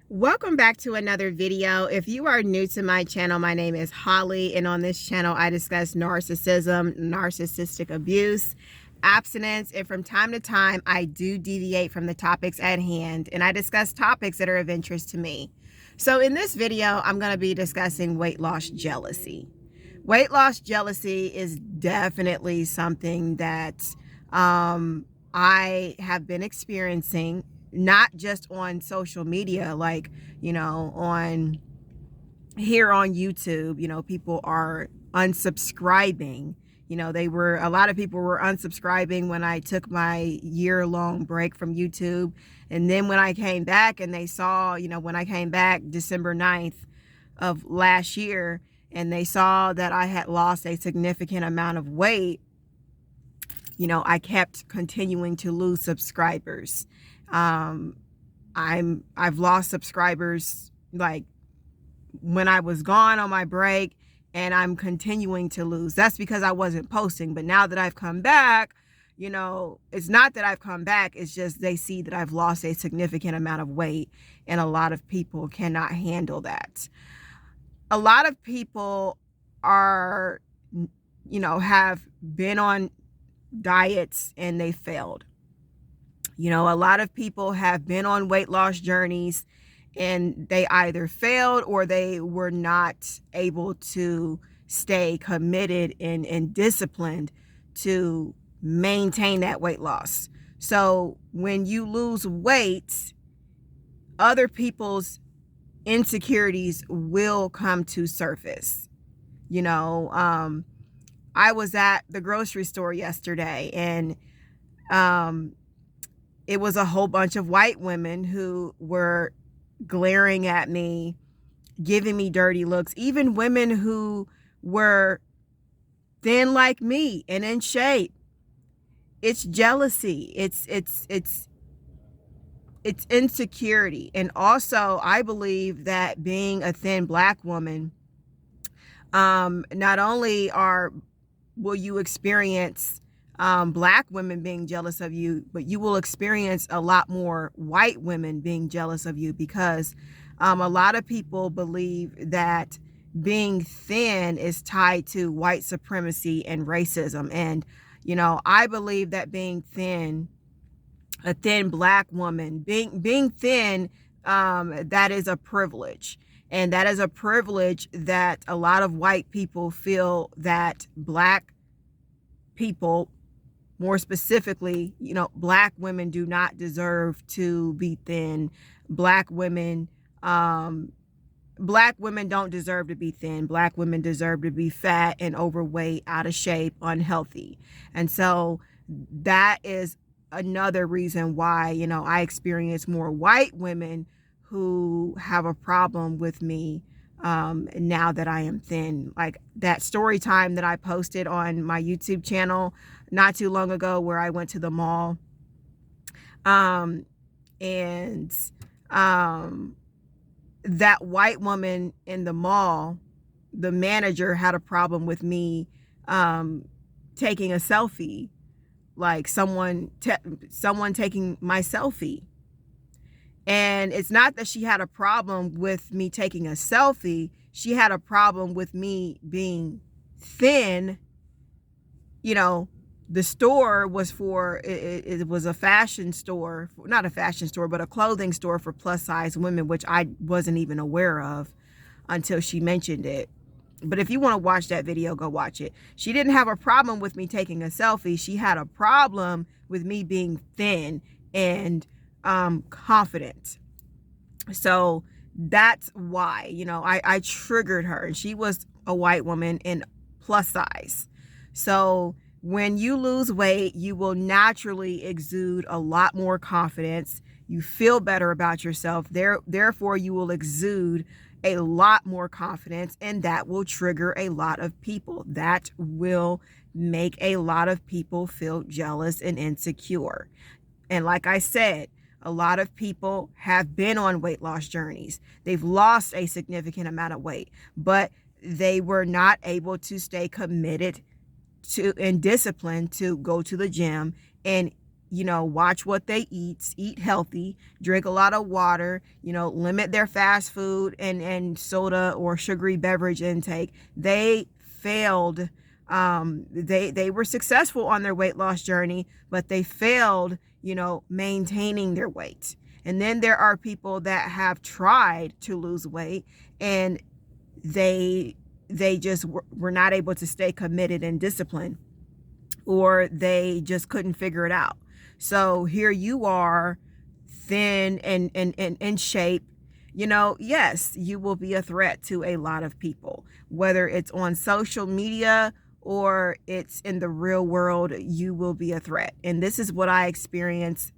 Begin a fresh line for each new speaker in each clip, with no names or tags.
Welcome back to another video. If you are new to my channel, my name is Holly, and on this channel I discuss narcissism, narcissistic abuse, abstinence, and from time to time I do deviate from the topics at hand, and I discuss topics that are of interest to me. So in this video, I'm going to be discussing weight loss jealousy. Weight loss jealousy is definitely something that I have been experiencing, not just on social media, like, on here on YouTube. People are unsubscribing. A lot of people were unsubscribing when I took my year-long break from YouTube. And then when I came back and they saw, when I came back December 9th of last year, and they saw that I had lost a significant amount of weight, I kept continuing to lose subscribers. I've lost subscribers like when I was gone on my break, and I'm continuing to lose. That's because I wasn't posting. But now that I've come back, it's not that I've come back, it's just they see that I've lost a significant amount of weight, and a lot of people cannot handle that. A lot of people are, have been on diets and they failed. A lot of people have been on weight loss journeys and they either failed or they were not able to stay committed and disciplined to maintain that weight loss. So when you lose weight, other people's insecurities will come to surface. I was at the grocery store yesterday, and it was a whole bunch of white women who were glaring at me, giving me dirty looks, even women who were thin like me and in shape. It's jealousy. It's insecurity. And also, I believe that being a thin Black woman, not only will you experience Black women being jealous of you, but you will experience a lot more white women being jealous of you, because a lot of people believe that being thin is tied to white supremacy and racism. And, I believe that being thin, a thin Black woman, being thin, that is a privilege. And that is a privilege that a lot of white people feel that Black people, more specifically, Black women, do not deserve to be thin. Black women don't deserve to be thin. Black women deserve to be fat and overweight, out of shape, unhealthy. And so that is another reason why, I experience more white women who have a problem with me now that I am thin. Like that story time that I posted on my YouTube channel not too long ago, where I went to the mall, and that white woman in the mall, the manager had a problem with me taking a selfie, like someone taking my selfie. And it's not that she had a problem with me taking a selfie. She had a problem with me being thin. The store was it was a fashion store, not a fashion store, but a clothing store for plus size women, which I wasn't even aware of until she mentioned it. But if you want to watch that video, go watch it. She didn't have a problem with me taking a selfie. She had a problem with me being thin and confident. So that's why, I triggered her, and she was a white woman in plus size. So when you lose weight, you will naturally exude a lot more confidence. You feel better about yourself. Therefore, you will exude a lot more confidence, and that will trigger a lot of people. That will make a lot of people feel jealous and insecure. And like I said, a lot of people have been on weight loss journeys. They've lost a significant amount of weight, but they were not able to stay committed to and disciplined to go to the gym and watch what they eat healthy, drink a lot of water, limit their fast food and soda or sugary beverage intake. They failed. They were successful on their weight loss journey, but they failed, maintaining their weight. And then there are people that have tried to lose weight and they just were not able to stay committed and disciplined, or they just couldn't figure it out. So here you are, thin and in shape. Yes, you will be a threat to a lot of people, whether it's on social media or it's in the real world. You will be a threat. And this is what I experience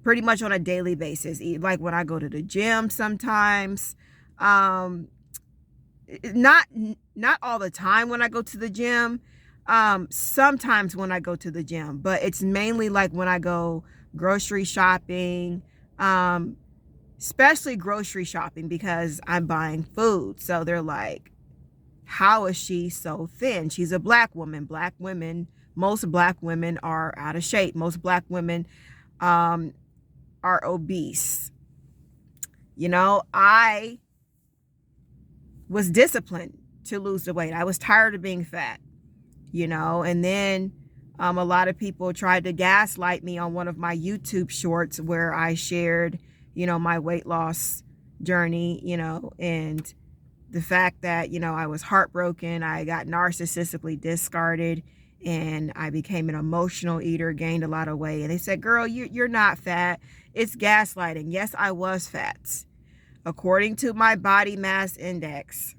pretty much on a daily basis. Like when I go to the gym sometimes, not all the time when I go to the gym, sometimes when I go to the gym, but it's mainly like when I go grocery shopping, especially grocery shopping, because I'm buying food. So they're like, how is she so thin? She's a Black woman. Most Black women are out of shape. Most Black women are obese. I was disciplined to lose the weight. I was tired of being fat, and then a lot of people tried to gaslight me on one of my YouTube shorts where I shared, my weight loss journey, and the fact that, I was heartbroken, I got narcissistically discarded, and I became an emotional eater, gained a lot of weight. And they said, girl, you're not fat. It's gaslighting. Yes, I was fat. According to my body mass index,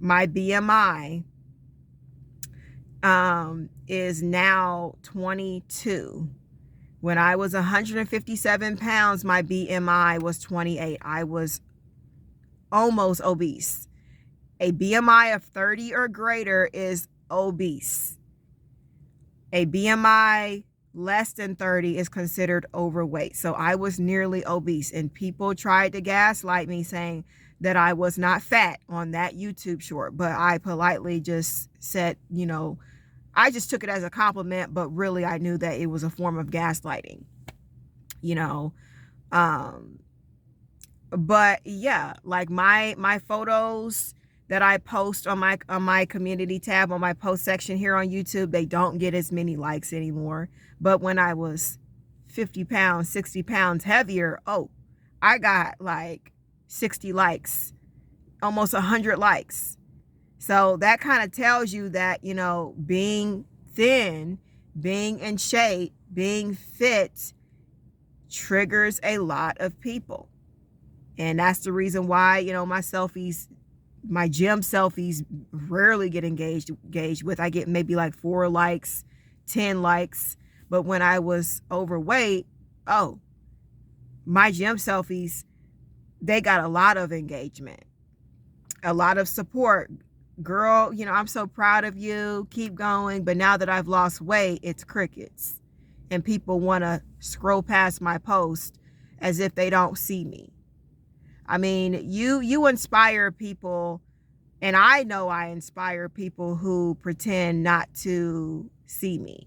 my BMI is now 22. When I was 157 pounds, my BMI was 28. I was almost obese. A BMI of 30 or greater is obese. A BMI less than 30 is considered overweight. So I was nearly obese, and people tried to gaslight me saying that I was not fat on that YouTube short. But I politely just said, I just took it as a compliment, but really I knew that it was a form of gaslighting, but yeah, like my photos that I post on my community tab, on my post section here on YouTube, they don't get as many likes anymore. But when I was 50 pounds, 60 pounds heavier, I got like 60 likes, almost 100 likes. So that kind of tells you that, being thin, being in shape, being fit triggers a lot of people. And that's the reason why, my gym selfies rarely get engaged with. I get maybe like 4 likes, 10 likes. But when I was overweight, my gym selfies, they got a lot of engagement, a lot of support. Girl, I'm so proud of you. Keep going. But now that I've lost weight, it's crickets. And people want to scroll past my post as if they don't see me. I mean, you inspire people, and I know I inspire people who pretend not to see me.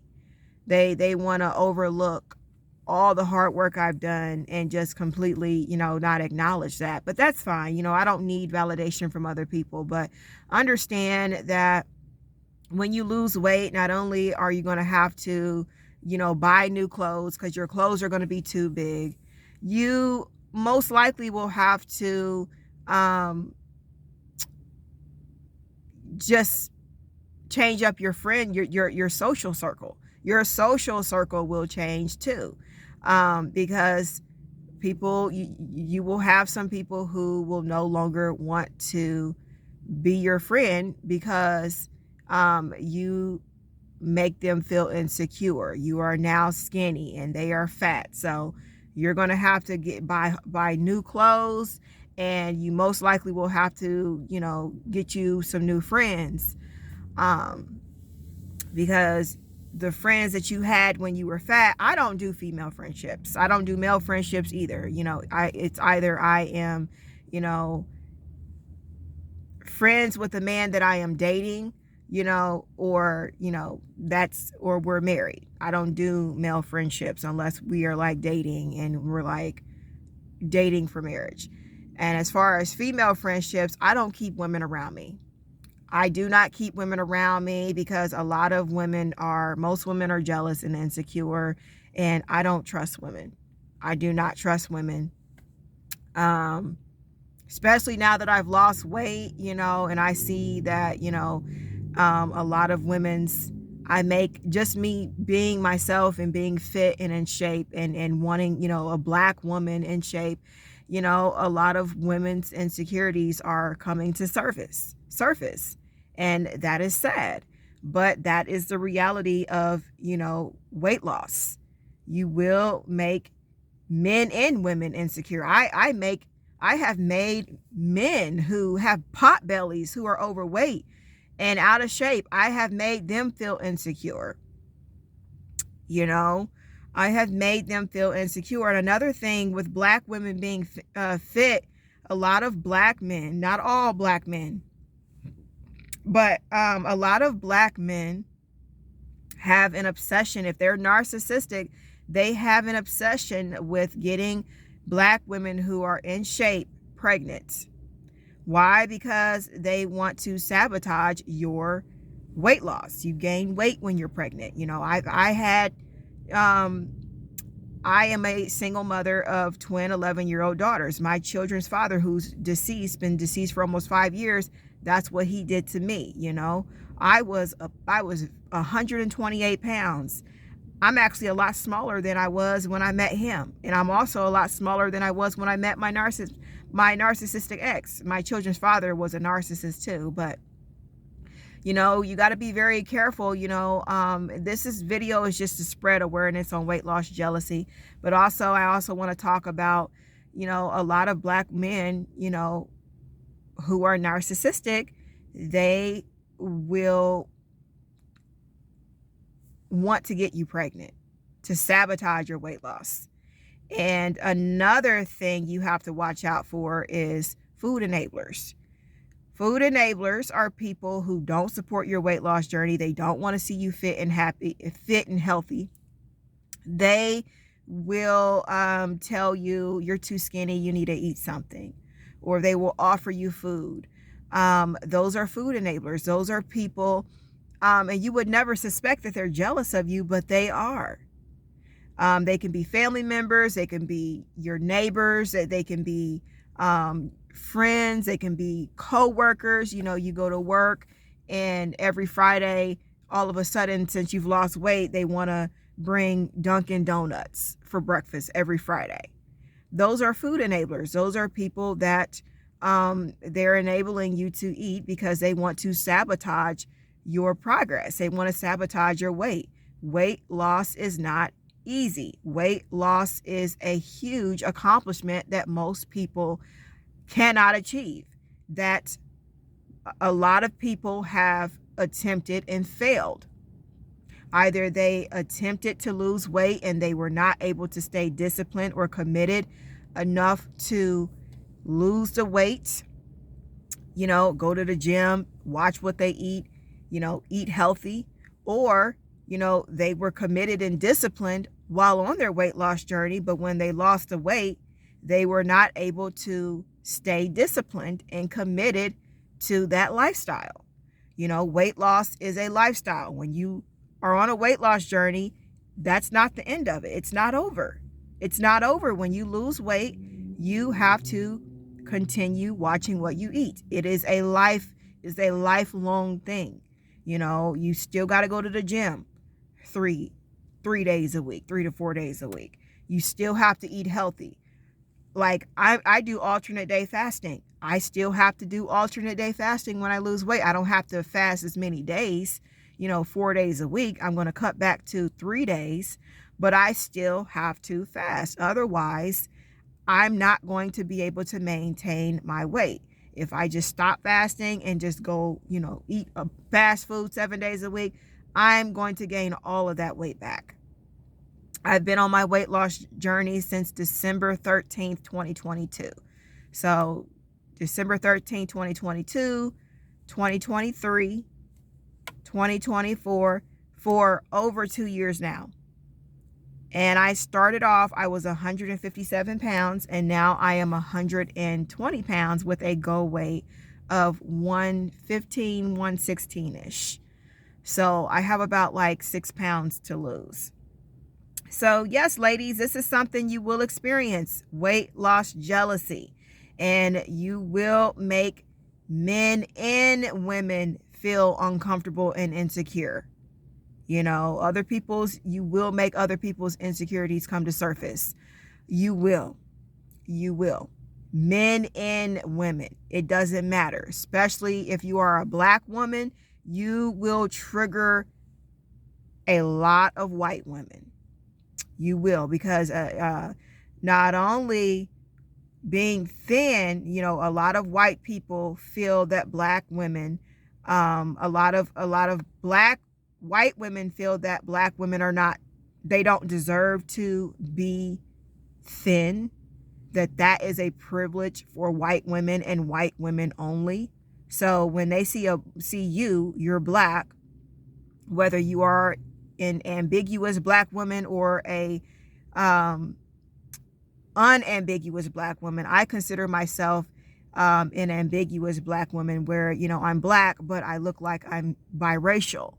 They want to overlook all the hard work I've done and just completely, not acknowledge that. But that's fine. I don't need validation from other people. But understand that when you lose weight, not only are you going to have to, buy new clothes because your clothes are going to be too big, you most likely will have to just change up your social circle. Your social circle will change too, because people, you will have some people who will no longer want to be your friend because you make them feel insecure. You are now skinny and they are fat. So you're going to have to buy new clothes, and you most likely will have to, get you some new friends, because the friends that you had when you were fat, I don't do female friendships. I don't do male friendships either. It's either I am, friends with the man that I am dating or, or we're married. I don't do male friendships unless we are like dating and we're like dating for marriage. And as far as female friendships, I don't keep women around me. I do not keep women around me because most women are jealous and insecure, and I don't trust women. I do not trust women. Especially now that I've lost weight, and I see that, a lot of I make just me being myself and being fit and in shape and wanting, a Black woman in shape, a lot of women's insecurities are coming to surface. And that is sad. But that is the reality of, weight loss. You will make men and women insecure. I have made men who have pot bellies, who are overweight and out of shape. I have made them feel insecure. I have made them feel insecure. And another thing with Black women being fit, a lot of Black men, not all Black men, but a lot of Black men have an obsession. If they're narcissistic, they have an obsession with getting Black women who are in shape pregnant. Why? Because they want to sabotage your weight loss. You gain weight when you're pregnant. I am a single mother of twin 11-year-old daughters. My children's father, who's been deceased for almost 5 years, that's what he did to me. I was 128 pounds. I'm actually a lot smaller than I was when I met him. And I'm also a lot smaller than I was when I met my narcissistic ex. My children's father was a narcissist too. But, you got to be very careful. This video is just to spread awareness on weight loss jealousy. But I also want to talk about, a lot of Black men, who are narcissistic. They will want to get you pregnant to sabotage your weight loss. And another thing you have to watch out for is food enablers. Food enablers are people who don't support your weight loss journey. They don't want to see you fit and healthy. They will tell you you're too skinny, you need to eat something, or they will offer you food. Those are food enablers. Those are people, and you would never suspect that they're jealous of you, but they are. They can be family members, they can be your neighbors, they can be friends, they can be co-workers. You go to work and every Friday, all of a sudden, since you've lost weight, they want to bring Dunkin' Donuts for breakfast every Friday. Those are food enablers. Those are people that they're enabling you to eat because they want to sabotage your progress. They want to sabotage your weight. Weight loss is not easy. Weight loss is a huge accomplishment that most people cannot achieve, that a lot of people have attempted and failed. Either they attempted to lose weight and they were not able to stay disciplined or committed enough to lose the weight, go to the gym, watch what they eat, eat healthy, or, they were committed and disciplined while on their weight loss journey, but when they lost the weight, they were not able to stay disciplined and committed to that lifestyle. Weight loss is a lifestyle. When you are on a weight loss journey, that's not the end of it. It's not over. It's not over. When you lose weight, you have to continue watching what you eat. It's a lifelong thing. You still got to go to the gym 3 days a week, 3 to 4 days a week. You still have to eat healthy. Like I do alternate day fasting. I still have to do alternate day fasting when I lose weight. I don't have to fast as many days, 4 days a week. I'm going to cut back to 3 days, but I still have to fast. Otherwise, I'm not going to be able to maintain my weight. If I just stop fasting and just go, eat fast food 7 days a week, I'm going to gain all of that weight back. I've been on my weight loss journey since December 13th, 2022. So December 13th, 2022, 2023, 2024, for over 2 years now. And I started off, I was 157 pounds, and now I am 120 pounds with a goal weight of 115, 116-ish. So I have about like 6 pounds to lose. So yes, ladies, this is something you will experience, weight loss jealousy, and you will make men and women feel uncomfortable and insecure. You will make other people's insecurities come to surface. You will. Men and women, it doesn't matter. Especially if you are a Black woman, you will trigger a lot of white women. You will, because not only being thin, a lot of white people feel that Black women, a lot of white women feel that Black women they don't deserve to be thin, that is a privilege for white women and white women only. So when they see you're Black, whether you are an ambiguous Black woman or a unambiguous Black woman, I consider myself an ambiguous Black woman where, I'm Black, but I look like I'm biracial.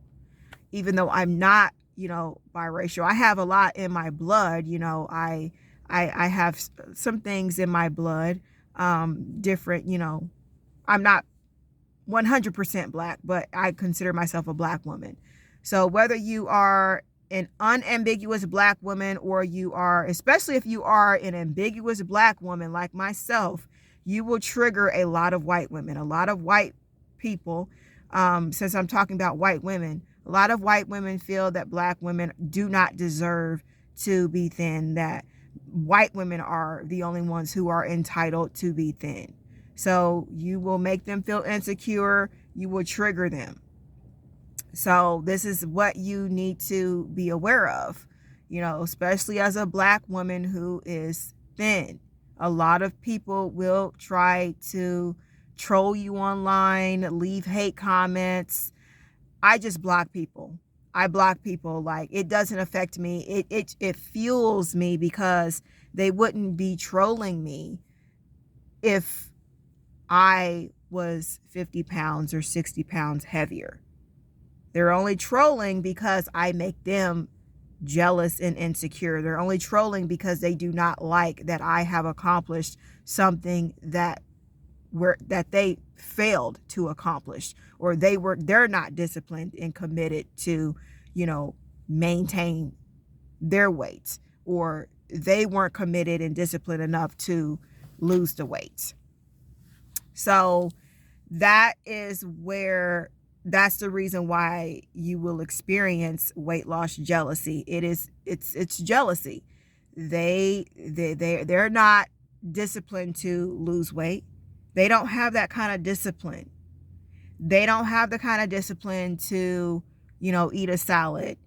Even though I'm not, biracial, I have a lot in my blood. I have some things in my blood, different, I'm not 100% Black, but I consider myself a Black woman. So whether you are an unambiguous Black woman or especially if you are an ambiguous Black woman like myself, you will trigger a lot of white women, a lot of white people. Since I'm talking about white women, a lot of white women feel that Black women do not deserve to be thin, that white women are the only ones who are entitled to be thin. So you will make them feel insecure. You will trigger them. So this is what you need to be aware of, especially as a Black woman who is thin. A lot of people will try to troll you online, leave hate comments. I just block people. I block people. Like, it doesn't affect me. It fuels me, because they wouldn't be trolling me if I was 50 pounds or 60 pounds heavier. They're only trolling because I make them jealous and insecure. They're only trolling because they do not like that I have accomplished something that they failed to accomplish, or they're not disciplined and committed to, maintain their weight, or they weren't committed and disciplined enough to lose the weight. So that's the reason why you will experience weight loss jealousy. It's jealousy. They're not disciplined to lose weight. They don't have that kind of discipline. They don't have the kind of discipline to, eat a salad,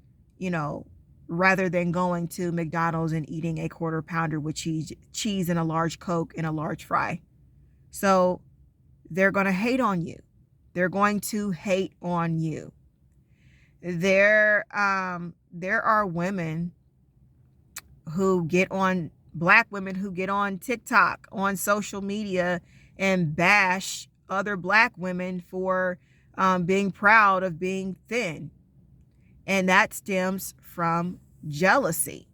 rather than going to McDonald's and eating a quarter pounder with cheese and a large Coke and a large fry. So they're going to hate on you. They're going to hate on you. There are women who Black women who get on TikTok, on social media, and bash other Black women for being proud of being thin. And that stems from jealousy.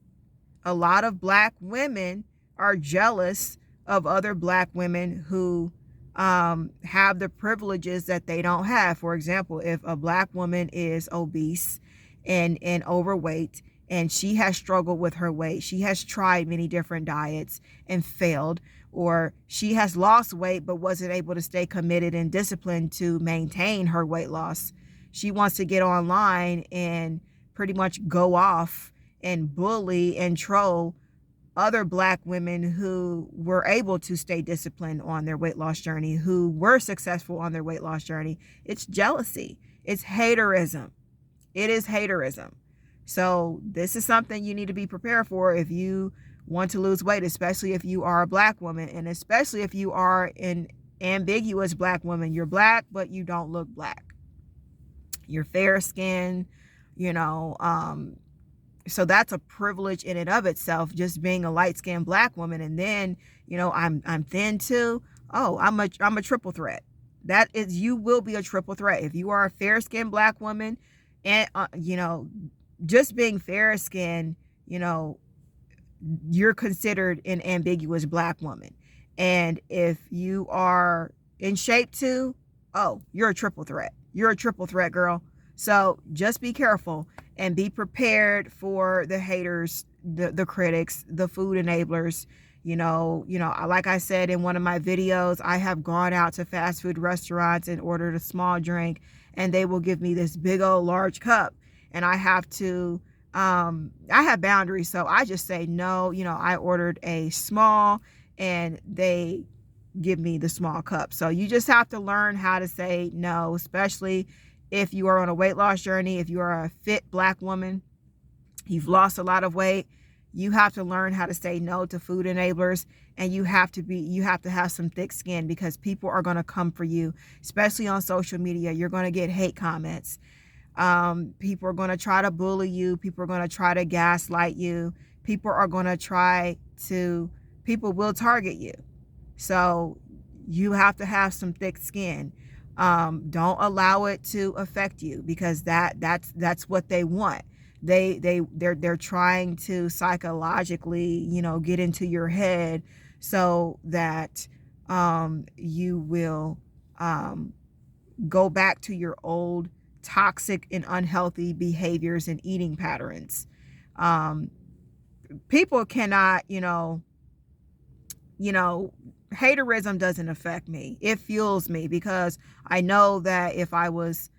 A lot of Black women are jealous of other Black women who have the privileges that they don't have. For example, if a Black woman is obese and overweight, and she has struggled with her weight, she has tried many different diets and failed, or she has lost weight but wasn't able to stay committed and disciplined to maintain her weight loss. She wants to get online and pretty much go off and bully and troll other Black women who were able to stay disciplined on their weight loss journey, who were successful on their weight loss journey. It's jealousy. It's haterism. It is haterism. So this is something you need to be prepared for if you want to lose weight, especially if you are a Black woman, and especially if you are an ambiguous Black woman. You're Black, but you don't look Black. You're fair skinned, you know, so that's a privilege in and of itself, just being a light-skinned Black woman. And then, you know, I'm thin too. Oh, I'm a triple threat. That is, you will be a triple threat if you are a fair-skinned Black woman. And you know, just being fair skinned, you know, you're considered an ambiguous Black woman. And if you are in shape too, oh, you're a triple threat. You're a triple threat, girl. So just be careful and be prepared for the haters, the critics, the food enablers. You know, like I said in one of my videos, I have gone out to fast food restaurants and ordered a small drink, and they will give me this big old large cup, and I have to, I have boundaries. So I just say no. You know, I ordered a small, and they give me the small cup. So you just have to learn how to say no, especially if you are on a weight loss journey. If you are a fit Black woman, you've lost a lot of weight, you have to learn how to say no to food enablers. And you have to have some thick skin, because people are going to come for you, especially on social media. You're going to get hate comments. People are going to try to bully you. People are going to try to gaslight you. People will target you. So you have to have some thick skin. Don't allow it to affect you, because that's what they want. They're trying to psychologically, you know, get into your head so that you will go back to your old toxic and unhealthy behaviors and eating patterns. People cannot, you know, haterism doesn't affect me. It fuels me, because I know that if I was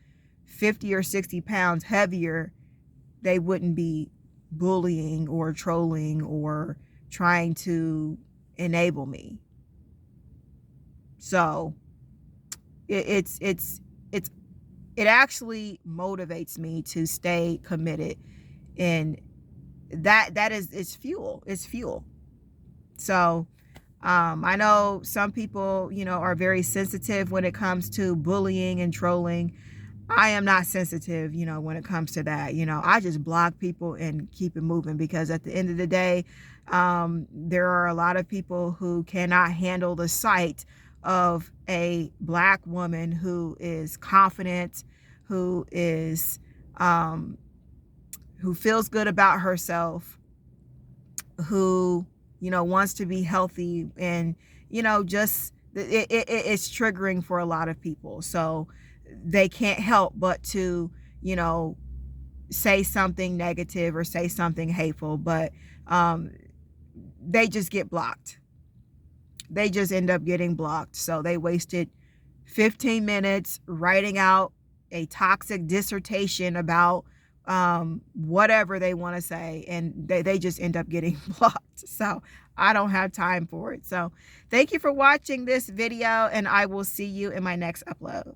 50 or 60 pounds heavier, they wouldn't be bullying or trolling or trying to enable me. So it actually motivates me to stay committed, and that is, it's fuel. It's fuel. So I know some people, you know, are very sensitive when it comes to bullying and trolling. I am not sensitive, you know, when it comes to that. You know, I just block people and keep it moving, because at the end of the day, there are a lot of people who cannot handle the sight of a Black woman who is confident, who feels good about herself, who, you know, wants to be healthy. And, you know, just it's triggering for a lot of people. So they can't help but to, you know, say something negative or say something hateful, but they just get blocked. They just end up getting blocked. So they wasted 15 minutes writing out a toxic dissertation about whatever they want to say, and they just end up getting blocked. So I don't have time for it. So thank you for watching this video, and I will see you in my next upload.